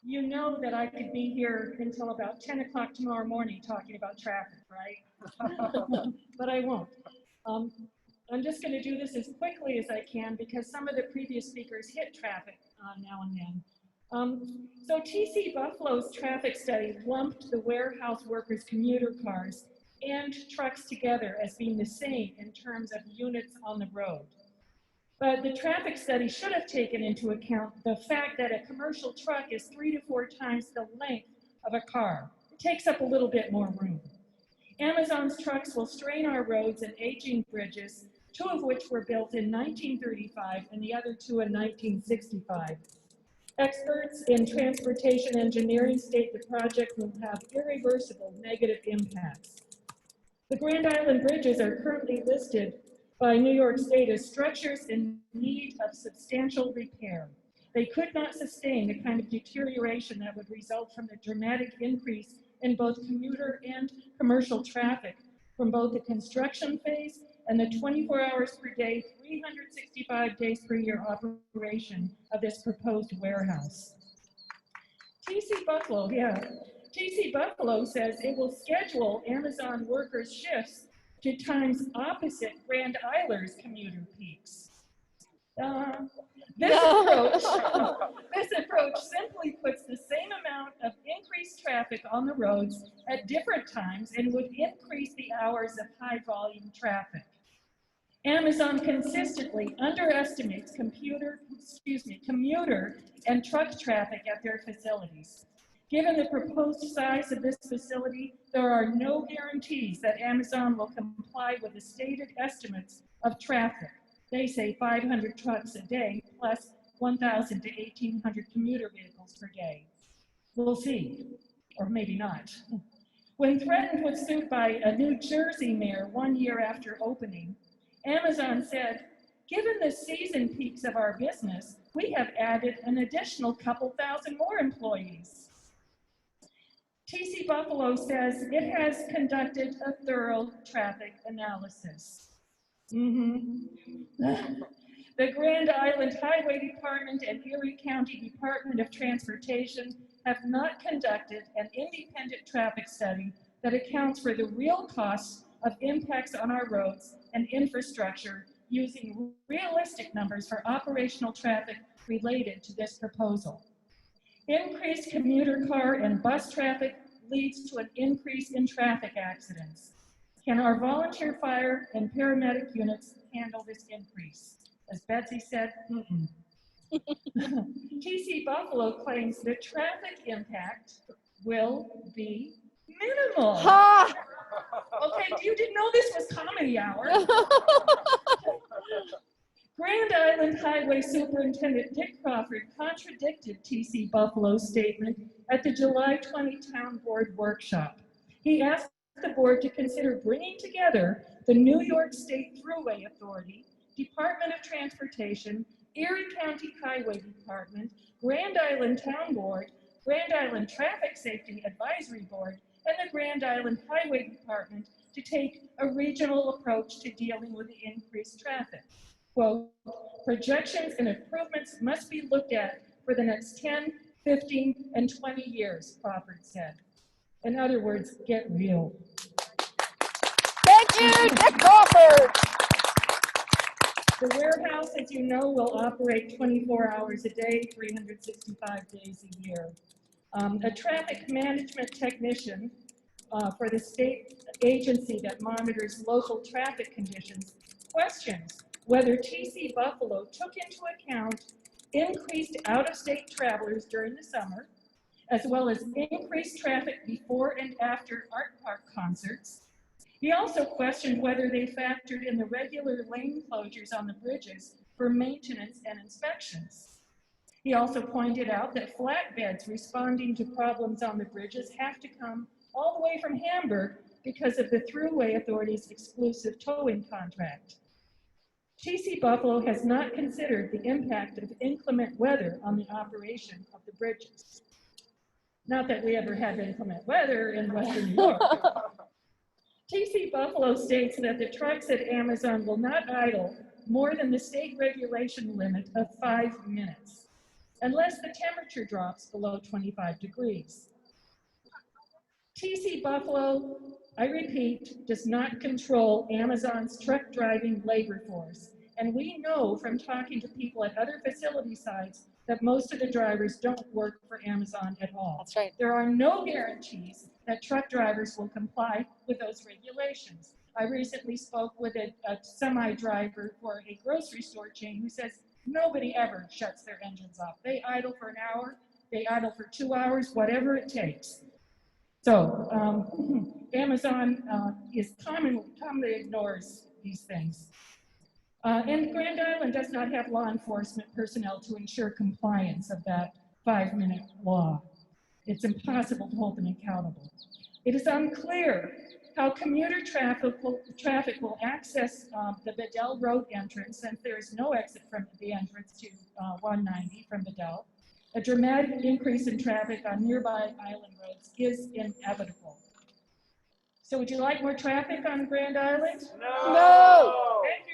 You know that I could be here until about 10 o'clock tomorrow morning talking about traffic, right? But I won't. Um, I'm just going to do this as quickly as I can because some of the previous speakers hit traffic now and then. So TC Buffalo's traffic study lumped the warehouse workers' commuter cars and trucks together as being the same in terms of units on the road. But the traffic study should have taken into account the fact that a commercial truck is 3 to 4 times the length of a car. It takes up a little bit more room. Amazon's trucks will strain our roads and aging bridges, 2 of which were built in 1935 and the other 2 in 1965. Experts in transportation engineering state the project will have irreversible negative impacts. The Grand Island bridges are currently listed by New York State as structures in need of substantial repair. They could not sustain the kind of deterioration that would result from the dramatic increase in both commuter and commercial traffic from both the construction phase and the 24 hours per day, 365 days per year operation of this proposed warehouse. TC Buffalo says it will schedule Amazon workers' shifts to times opposite Grand Isler's commuter peaks. This approach simply puts the same amount of increased traffic on the roads at different times and would increase the hours of high volume traffic. Amazon consistently underestimates commuter and truck traffic at their facilities. Given the proposed size of this facility, there are no guarantees that Amazon will comply with the stated estimates of traffic. They say 500 trucks a day plus 1,000 to 1,800 commuter vehicles per day. We'll see, or maybe not. When threatened with suit by a New Jersey mayor 1 year after opening, Amazon said, given the season peaks of our business, we have added an additional couple thousand more employees. TC Buffalo says it has conducted a thorough traffic analysis. The Grand Island Highway Department and Erie County Department of Transportation have not conducted an independent traffic study that accounts for the real costs of impacts on our roads and infrastructure using realistic numbers for operational traffic related to this proposal. Increased commuter car and bus traffic leads to an increase in traffic accidents. Can our volunteer fire and paramedic units handle this increase? As Betsy said, TC Buffalo claims the traffic impact will be minimal. Ha! Okay, you didn't know this was comedy hour. Grand Island Highway Superintendent Dick Crawford contradicted TC Buffalo's statement at the July 20 Town Board workshop. He asked the board to consider bringing together the New York State Thruway Authority, Department of Transportation, Erie County Highway Department, Grand Island Town Board, Grand Island Traffic Safety Advisory Board, and the Grand Island Highway Department to take a regional approach to dealing with the increased traffic. Quote, projections and improvements must be looked at for the next 10, 15, and 20 years, Crawford said. In other words, get real. Thank you, Dick Crawford. The warehouse, as you know, will operate 24 hours a day, 365 days a year. A traffic management technician for the state agency that monitors local traffic conditions questions whether TC Buffalo took into account increased out-of-state travelers during the summer, as well as increased traffic before and after art park concerts. He also questioned whether they factored in the regular lane closures on the bridges for maintenance and inspections. He also pointed out that flatbeds responding to problems on the bridges have to come all the way from Hamburg because of the Thruway Authority's exclusive towing contract. TC Buffalo has not considered the impact of inclement weather on the operation of the bridges. Not that we ever had inclement weather in Western New York. TC Buffalo states that the trucks at Amazon will not idle more than the state regulation limit of 5 minutes. unless the temperature drops below 25 degrees. TC Buffalo, I repeat, does not control Amazon's truck driving labor force. And we know from talking to people at other facility sites that most of the drivers don't work for Amazon at all. That's right. There are no guarantees that truck drivers will comply with those regulations. I recently spoke with a semi-driver for a grocery store chain who says nobody ever shuts their engines off. They idle for an hour, they idle for 2 hours, whatever it takes. So Amazon commonly ignores these things. And Grand Island does not have law enforcement personnel to ensure compliance of that 5-minute law. It's impossible to hold them accountable. It is unclear how commuter traffic will access the Bedell Road entrance, since there is no exit from the entrance to 190 from Bedell. A dramatic increase in traffic on nearby island roads is inevitable. So would you like more traffic on Grand Island? No! Thank you.